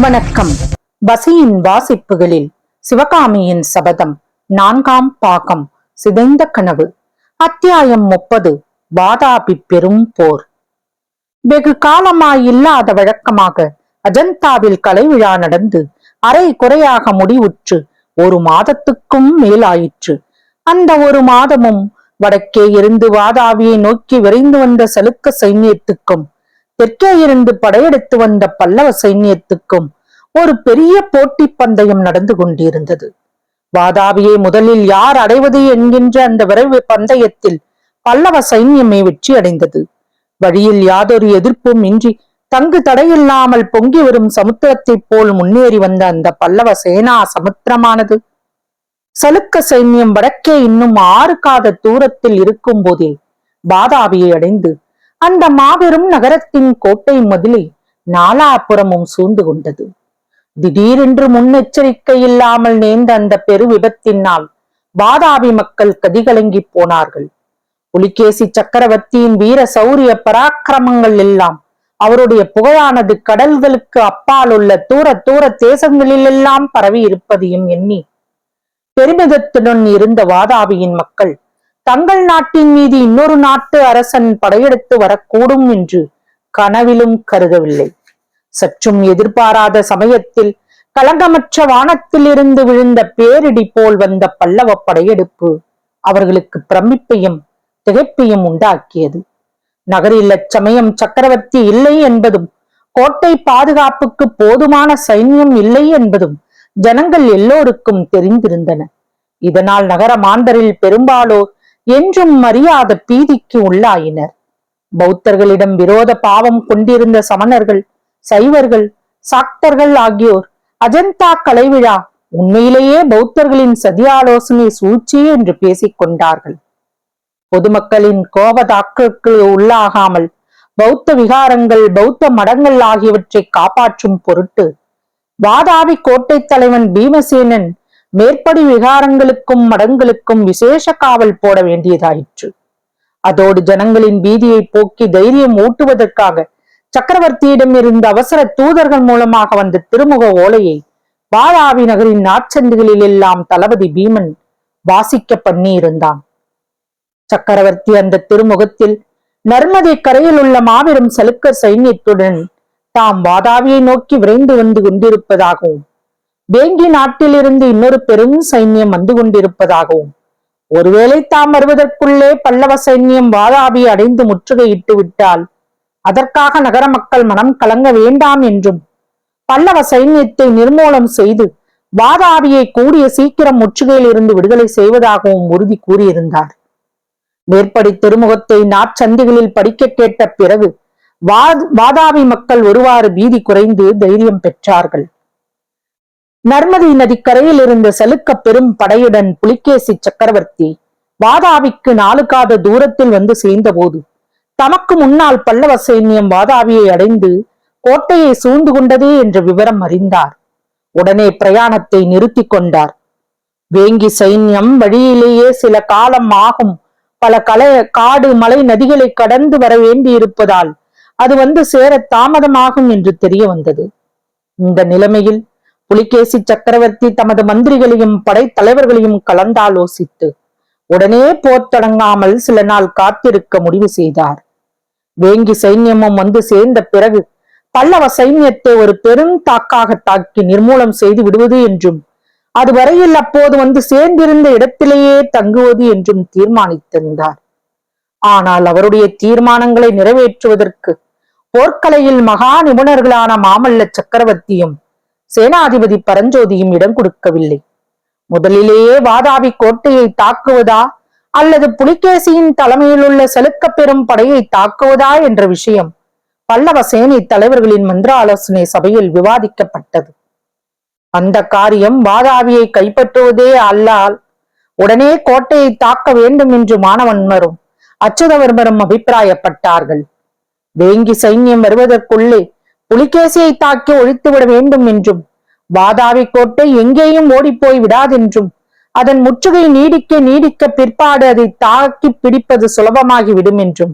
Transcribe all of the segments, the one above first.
வணக்கம். பசியின் வாசிப்புகளில் சிவகாமியின் சபதம் 4ஆம் பாகம் சிதைந்த கனவு. அத்தியாயம் 30. வாதாபி பெரும் போர். வெகு காலமாயில்லாத வழக்கமாக அஜந்தாவில் கலை விழா நடந்து அரை குறையாக முடிவுற்று 1 மாதத்துக்கும் மேலாயிற்று. அந்த 1 மாதமும் வடக்கே இருந்து வாதாபியை நோக்கி விரைந்து வந்த சலுக்க சைன்யத்துக்கும் தெற்கே இருந்து படையெடுத்து வந்த பல்லவ சைன்யத்துக்கும் ஒரு பெரிய போட்டி பந்தயம் நடந்து கொண்டிருந்தது. வாதாபியை முதலில் யார் அடைவது என்கின்ற அந்த விரைவு பந்தயத்தில் பல்லவ சைன்யமே வெற்றி அடைந்தது. வழியில் யாதொரு எதிர்ப்பும் இன்றி தங்கு தடையில்லாமல் பொங்கி வரும் சமுத்திரத்தைப் போல் முன்னேறி வந்த அந்த பல்லவ சேனா சமுத்திரமானது சலுக்க சைன்யம் வடக்கே இன்னும் 6 காத தூரத்தில் இருக்கும் போதே வாதாபியை அடைந்து அந்த மாபெரும் நகரத்தின் கோட்டை மதிலை நாலாபுறமும் சூழ்ந்து கொண்டது. திடீரென்று முன்னெச்சரிக்கை இல்லாமல் நேர்ந்த அந்த பெரு விபத்தினால் வாதாபி மக்கள் கதிகலங்கி போனார்கள். புலிகேசி சக்கரவர்த்தியின் வீர சௌரிய பராக்கிரமங்கள் எல்லாம் அவருடைய புகழானது கடல்களுக்கு அப்பால் உள்ள தூர தேசங்களிலெல்லாம் பரவி இருப்பதையும் எண்ணி பெருமிதத்துடன் இருந்த வாதாபியின் மக்கள் தங்கள் நாட்டின் மீது இன்னொரு நாட்டு அரசன் படையெடுத்து வரக்கூடும் என்று கனவிலும் கருதவில்லை. சற்றும் எதிர்பாராத சமயத்தில் களங்கமற்ற வானத்தில் இருந்து விழுந்த பேரிடி போல் வந்த பல்லவ படையெடுப்பு அவர்களுக்கு பிரமிப்பையும் திகைப்பையும் உண்டாக்கியது. நகரில் அச்சமயம் சக்கரவர்த்தி இல்லை என்பதும் கோட்டை பாதுகாப்புக்கு போதுமான சைன்யம் இல்லை என்பதும் ஜனங்கள் எல்லோருக்கும் தெரிந்திருந்தன. இதனால் நகர மாந்தரில் பெரும்பாலோர் என்றும் அறியாத பீதிக்கு உள்ளாயினர். பௌத்தர்களிடம் விரோத பாவம் கொண்டிருந்த சமணர்கள், சைவர்கள், சாக்தர்கள் ஆகியோர் அஜந்தா கலைவிழா உண்மையிலேயே பௌத்தர்களின் சதியாலோசனை சூழ்ச்சி என்று பேசிக் கொண்டார்கள். பொதுமக்களின் கோபதாக்களுக்கு உள்ளாகாமல் பௌத்த விகாரங்கள், பௌத்த மடங்கள் ஆகியவற்றை காப்பாற்றும் பொருட்டு வாதாபி கோட்டை தலைவன் பீமசேனன் மேற்படி விகாரங்களுக்கும் மடங்களுக்கும் விசேஷ காவல் போட வேண்டியதாயிற்று. அதோடு ஜனங்களின் பீதியை போக்கி தைரியம் ஊட்டுவதற்காக சக்கரவர்த்தியிடம் இருந்த அவசர தூதர்கள் மூலமாக வந்த திருமுக ஓலையை வாதாபி நகரின் நாட்சந்துகளில் எல்லாம் தளபதி பீமன் வாசிக்க பண்ணி இருந்தான். சக்கரவர்த்தி அந்த திருமுகத்தில் நர்மதை கரையில் உள்ள மாபெரும் சலுக்க சைன்யத்துடன் தாம் வாதாபியை நோக்கி விரைந்து வந்து கொண்டிருப்பதாகவும் வேங்கி நாட்டிலிருந்து இன்னொரு பெரும் சைன்யம் வந்து கொண்டிருப்பதாகவும் ஒருவேளை தாம் வருவதற்குள்ளே பல்லவ சைன்யம் வாதாபியை அடைந்து முற்றுகையிட்டு விட்டால் அதற்காக நகர மக்கள் மனம் கலங்க வேண்டாம் என்றும் பல்லவ சைன்யத்தை நிர்மூலம் செய்து வாதாபியை கூடிய சீக்கிரம் முற்றுகையில் இருந்து விடுதலை செய்வதாகவும் உறுதி கூறியிருந்தார். மேற்படி திருமுகத்தை நாட்சந்திகளில் படிக்க கேட்ட பிறகு வாதாபி மக்கள் ஒருவாறு பீதி குறைந்து தைரியம் பெற்றார்கள். நர்மதை நதிக்கரையில் இருந்த சலுக்க பெரும் படையுடன் புலிகேசி சக்கரவர்த்தி வாதாபிக்கு 4 காத தூரத்தில் வந்து சேர்ந்த போது தமக்கு முன்னால் பல்லவ சைன்யம் வாதாபியை அடைந்து கோட்டையை சூழ்ந்து கொண்டதே என்ற விவரம் அறிந்தார். உடனே பிரயாணத்தை நிறுத்தி கொண்டார். வேங்கி சைன்யம் வழியிலேயே சில காலம் ஆகும், பல காடு மலை நதிகளை கடந்து வர வேண்டியிருப்பதால் அது வந்து சேர தாமதமாகும் என்று தெரிய வந்தது. இந்த நிலைமையில் புலிகேசி சக்கரவர்த்தி தமது மந்திரிகளையும் படைத்தலைவர்களையும் கலந்தாலோசித்து உடனே போர் தொடங்காமல் சில நாள் காத்திருக்க முடிவு செய்தார். வேங்கி சைன்யமும் வந்து சேர்ந்த பிறகு பல்லவ சைன்யத்தை ஒரு பெரும் தாக்காக தாக்கி நிர்மூலம் செய்து விடுவது என்றும் அதுவரையில் அப்போது வந்து சேர்ந்திருந்த இடத்திலேயே தங்குவது என்றும் தீர்மானித்திருந்தார். ஆனால் அவருடைய தீர்மானங்களை நிறைவேற்றுவதற்கு போர்க்கலையில் மகா நிபுணர்களான மாமல்ல சக்கரவர்த்தியும் சேனாதிபதி பரஞ்சோதியும் இடம் கொடுக்கவில்லை. முதலிலேயே வாதாபி கோட்டையை தாக்குவதா அல்லது புலிகேசியின் தலைமையில் உள்ள சலுக்க பெரும் படையை தாக்குவதா என்ற விஷயம் பல்லவ சேனை தலைவர்களின் மந்திர ஆலோசனை சபையில் விவாதிக்கப்பட்டது. அந்த காரியம் வாதாபியை கைப்பற்றுவதே அல்லால் உடனே கோட்டையை தாக்க வேண்டும் என்று மானவன்மரும் அச்சுதவர்மரும் அபிப்பிராயப்பட்டார்கள். வேங்கி சைன்யம் வருவதற்குள்ளே புலிகேசியை தாக்கி ஒழித்துவிட வேண்டும் என்றும் வாதாபி கோட்டை எங்கேயும் ஓடிப்போய் விடாதென்றும் அதன் முற்றுகை நீடிக்க பிற்பாடு அதை தாக்கி பிடிப்பது சுலபமாகிவிடும் என்றும்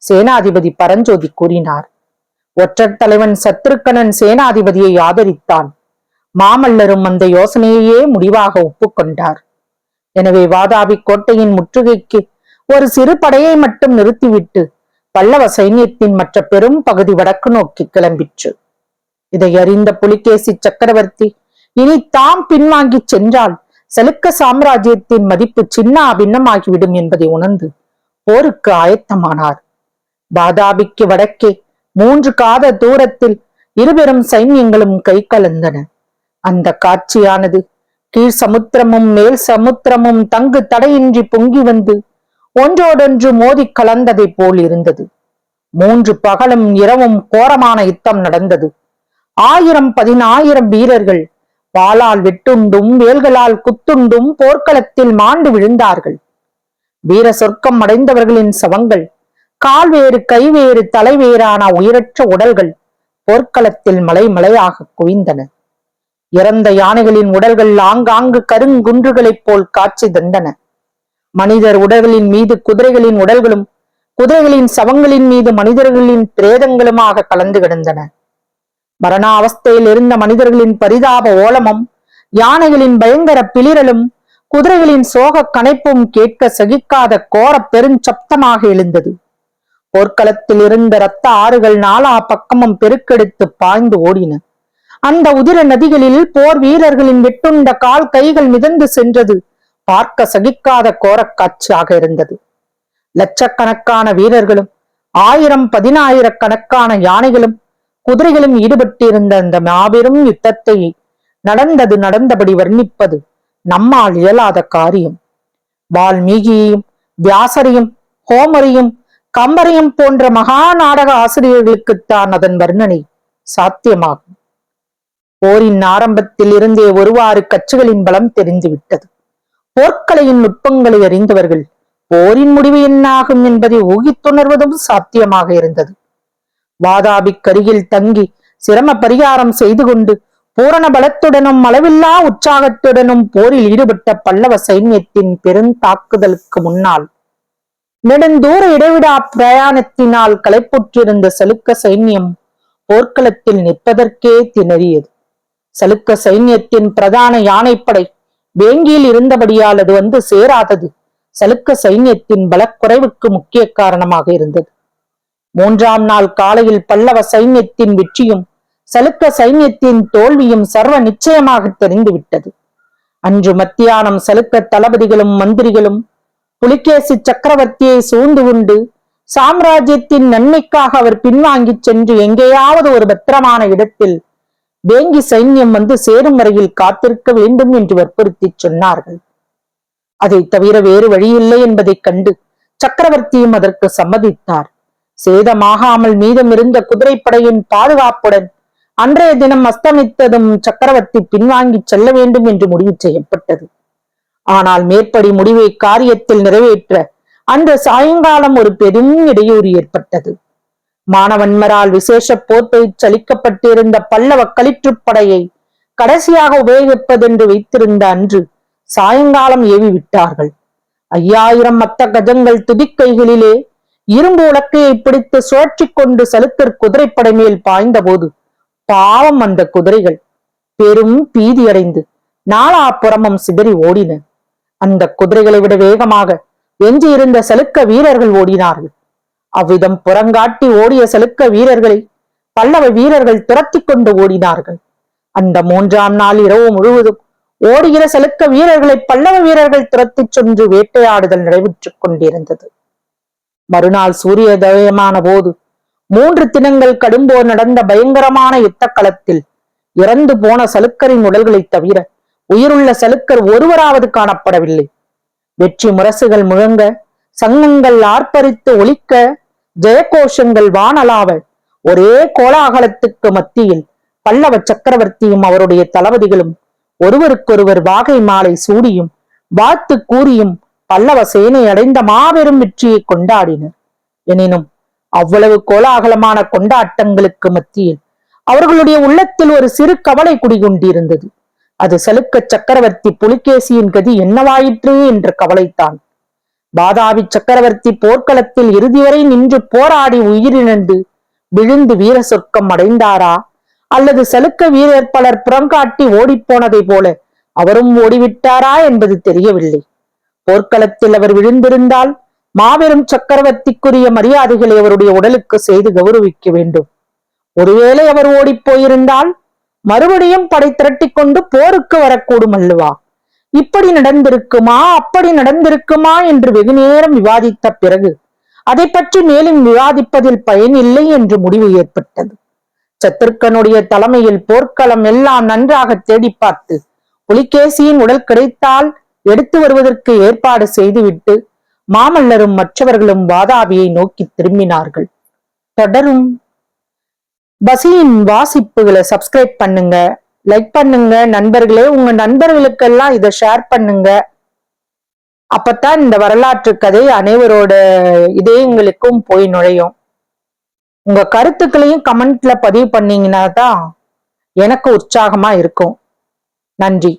சேனாதிபதி பரஞ்சோதி கூறினார். ஒற்றர் தலைவன் சத்ருக்கனன் சேனாதிபதியை ஆதரித்தான். மாமல்லரும் அந்த யோசனையையே முடிவாக ஒப்புக்கொண்டார். எனவே வாதாபி கோட்டையின் முற்றுகைக்கு ஒரு சிறு படையை மட்டும் நிறுத்திவிட்டு பல்லவ சைன்யத்தின் மற்ற பெரும் பகுதி வடக்கு நோக்கி கிளம்பிற்று. இதை அறிந்த புலிகேசி சக்கரவர்த்தி இனி தாம் பின்வாங்கி சென்றால் சலுக்க சாம்ராஜ்யத்தின் மதிப்பு சின்ன பின்னமாகிவிடும் என்பதை உணர்ந்து போருக்கு ஆயத்தமானார். வாதாபிக்கு வடக்கே 3 காத தூரத்தில் இருபெரும் சைன்யங்களும் கை கலந்தன. அந்த காட்சியானது கீழ் சமுத்திரமும் மேல் சமுத்திரமும் தங்கு தடையின்றி பொங்கி வந்து ஒன்றோடொன்று மோதி கலந்ததை போல் இருந்தது. 3 பகலும் இரவும் கோரமான யுத்தம் நடந்தது. 1000-10,000 வீரர்கள் வாளால் வெட்டுண்டும் வேல்களால் குத்துண்டும் போர்க்களத்தில் மாண்டு விழுந்தார்கள். வீர சொர்க்கம் அடைந்தவர்களின் சவங்கள், கால்வேறு கைவேறு தலைவேறான உயிரற்ற உடல்கள் போர்க்களத்தில் மலை மலையாக குவிந்தன. இறந்த யானைகளின் உடல்கள் ஆங்காங்கு கருங்குன்றுகளைப் போல் காட்சி தந்தன. மனிதர் உடல்களின் மீது குதிரைகளின் உடல்களும், குதிரைகளின் சவங்களின் மீது மனிதர்களின் பிரேதங்களுமாக கலந்து கிடந்தன. மரணாவஸ்தையில் இருந்த மனிதர்களின் பரிதாப ஓலமும், யானைகளின் பயங்கர பிளிரலும், குதிரைகளின் சோக கனைப்பும் கேட்க சகிக்காத கோர பெருஞ்சப்தமாக எழுந்தது. போர்க்களத்தில் இருந்த இரத்த ஆறுகள் நாலா பக்கமும் பெருக்கெடுத்து பாய்ந்து ஓடின. அந்த உதிர நதிகளில் போர் வீரர்களின் வெட்டுண்ட கால் கைகள் மிதந்து சென்றது பார்க்க சகிக்காத கோரக் காட்சியாக இருந்தது. லட்சக்கணக்கான வீரர்களும் 1000-10,000 யானைகளும் குதிரைகளும் ஈடுபட்டிருந்த அந்த மாபெரும் யுத்தத்தை நடந்தபடி வர்ணிப்பது நம்மால் இயலாத காரியம். வால்மீகியையும் வியாசரையும் ஹோமரையும் கம்பரையும் போன்ற மகா நாடக ஆசிரியர்களுக்குத்தான் அதன் வர்ணனை சாத்தியமாகும். போரின் ஆரம்பத்தில் இருந்தே ஒருவாறு கட்சிகளின் பலம் தெரிந்துவிட்டது. போர்க்கலையின் நுட்பங்களை அறிந்தவர்கள் போரின் முடிவு என்னாகும் என்பதை ஊகித்துணர்வதும் சாத்தியமாக இருந்தது. வாதாபிக்கருகில் தங்கி சிரம பரிகாரம் செய்து கொண்டு பூரண பலத்துடனும் அளவில்லா உற்சாகத்துடனும் போரில் ஈடுபட்ட பல்லவ சைன்யத்தின் பெருந்தாக்குதலுக்கு முன்னால் நெடுந்தூர இடைவிடா பிரயாணத்தினால் களைப்புற்றிருந்த சலுக்க சைன்யம் போர்க்களத்தில் நிற்பதற்கே திணறியது. சலுக்க சைன்யத்தின் பிரதான யானைப்படை வேங்கியில் இருந்தபடியால் அது வந்து சேராதது சலுக்க சைன்யத்தின் பலக்குறைவுக்கு முக்கிய காரணமாக இருந்தது. 3ஆம் நாள் காலையில் பல்லவ சைன்யத்தின் வெற்றியும் சலுக்க சைன்யத்தின் தோல்வியும் சர்வ நிச்சயமாக தெரிந்துவிட்டது. அன்று மத்தியானம் சலுக்க தளபதிகளும் மந்திரிகளும் புலிகேசி சக்கரவர்த்தியை சூழ்ந்து கொண்டு சாம்ராஜ்யத்தின் நன்மைக்காக அவர் பின்வாங்கி சென்று எங்கேயாவது ஒரு பத்திரமான இடத்தில் வேங்கி சைன்யம் வந்து சேரும் வரையில் காத்திருக்க வேண்டும் என்று வற்புறுத்தி சொன்னார்கள். அதை தவிர வேறு வழியில்லை என்பதைக் கண்டு சக்கரவர்த்தியும் அதற்கு சம்மதித்தார். சேதமாகாமல் மீதமிருந்த குதிரைப்படையின் பாதுகாப்புடன் அன்றைய தினம் அஸ்தமித்ததும் சக்கரவர்த்தி பின்வாங்கி செல்ல வேண்டும் என்று முடிவு செய்யப்பட்டது. ஆனால் மேற்படி முடிவை காரியத்தில் நிறைவேற்ற அன்று சாயங்காலம் ஒரு பெரும் இடையூறு ஏற்பட்டது. மானவன்மரால் விசேஷ போர்ப்பயிற்சி அளிக்கப்பட்டிருந்த பல்லவ களிற்றுப்படையை கடைசியாக உபயோகிப்பதென்று வைத்திருந்த அன்று சாயங்காலம் ஏவி விட்டார்கள். 5000 மத்த கஜங்கள் துதிக்கைகளிலே இரும்பு உலக்கையை பிடித்து சுழற்றி கொண்டு சலுக்கர் குதிரைப்படை மேல் பாய்ந்த போது பாவம் அந்த குதிரைகள் பெரும் பீதியடைந்து நாலாபுறமும் சிதறி ஓடின. அந்த குதிரைகளை விட வேகமாக எஞ்சியிருந்த சலுக்க வீரர்கள் ஓடினார்கள். அவ்விதம் புறங்காட்டி ஓடிய சலுக்க வீரர்களை பல்லவ வீரர்கள் துரத்தி கொண்டு ஓடினார்கள். அந்த 3ஆம் நாள் இரவு முழுவதும் ஓடுகிற சலுக்க வீரர்களை பல்லவ வீரர்கள் துரத்தி சென்று வேட்டையாடுதல் நடைபெற்றுக் கொண்டிருந்தது. மறுநாள் சூரியோதயமான போது 3 தினங்கள் கடும்போர் நடந்த பயங்கரமான யுத்த களத்தில் இறந்து போன சலுக்கரின் உடல்களை தவிர உயிருள்ள சலுக்கர் ஒருவராவது காணப்படவில்லை. வெற்றி முரசுகள் முழங்க, சங்கங்கள் ஆர்ப்பரித்து ஒலிக்க, ஜெயகோஷங்கள் வானலாவ, ஒரே கோலாகலத்துக்கு மத்தியில் பல்லவ சக்கரவர்த்தியும் அவருடைய தளபதிகளும் ஒருவருக்கொருவர் வாகை மாலை சூடியும் வாழ்த்து கூறியும் பல்லவ சேனை அடைந்த மாபெரும் வெற்றியை கொண்டாடினர். எனினும் அவ்வளவு கோலாகலமான கொண்டாட்டங்களுக்கு மத்தியில் அவர்களுடைய உள்ளத்தில் ஒரு சிறு கவலை குடிகொண்டிருந்தது. அது சலுக்க சக்கரவர்த்தி புலிகேசியின் கதி என்னவாயிற்று என்ற கவலைத்தான். வாதாபி சக்கரவர்த்தி போர்க்களத்தில் இறுதி வரை நின்று போராடி உயிரிழந்து விழுந்து வீர சொர்க்கம் அடைந்தாரா, அல்லது சலுக்க வீரர் பலர் புறங்காட்டி ஓடிப்போனதை போல அவரும் ஓடிவிட்டாரா என்பது தெரியவில்லை. போர்க்களத்தில் அவர் விழுந்திருந்தால் மாபெரும் சக்கரவர்த்திக்குரிய மரியாதைகளை அவருடைய உடலுக்கு செய்து கௌரவிக்க வேண்டும். ஒருவேளை அவர் ஓடிப் போயிருந்தால் மறுபடியும் படை திரட்டிக் கொண்டு போருக்கு வரக்கூடும் அல்லவா? இப்படி நடந்திருக்குமா, அப்படி நடந்திருக்குமா என்று வெகு நேரம் விவாதித்த பிறகு அதை பற்றி மேலும் விவாதிப்பதில் பயன் இல்லை என்று முடிவு ஏற்பட்டது. சத்துருக்கனுடைய தலைமையில் போர்க்களம் எல்லாம் நன்றாக தேடி பார்த்து புலிகேசியின் உடல் கிடைத்தால் எடுத்து வருவதற்கு ஏற்பாடு செய்துவிட்டு மாமல்லரும் மற்றவர்களும் வாதாபியை நோக்கி திரும்பினார்கள். தொடரும். பசியின் வாசிப்புகளை சப்ஸ்கிரைப் பண்ணுங்க, லைக் பண்ணுங்க நண்பர்களே. உங்க நண்பர்களுக்கெல்லாம் இதை ஷேர் பண்ணுங்க. அப்பத்தான் இந்த வரலாற்று கதை அனைவரோட இதயங்களுக்கும் போய் நுழையும். உங்க கருத்துக்களையும் கமெண்ட்ல பதிவு பண்ணீங்கன்னா தான் எனக்கு உற்சாகமா இருக்கும். நன்றி.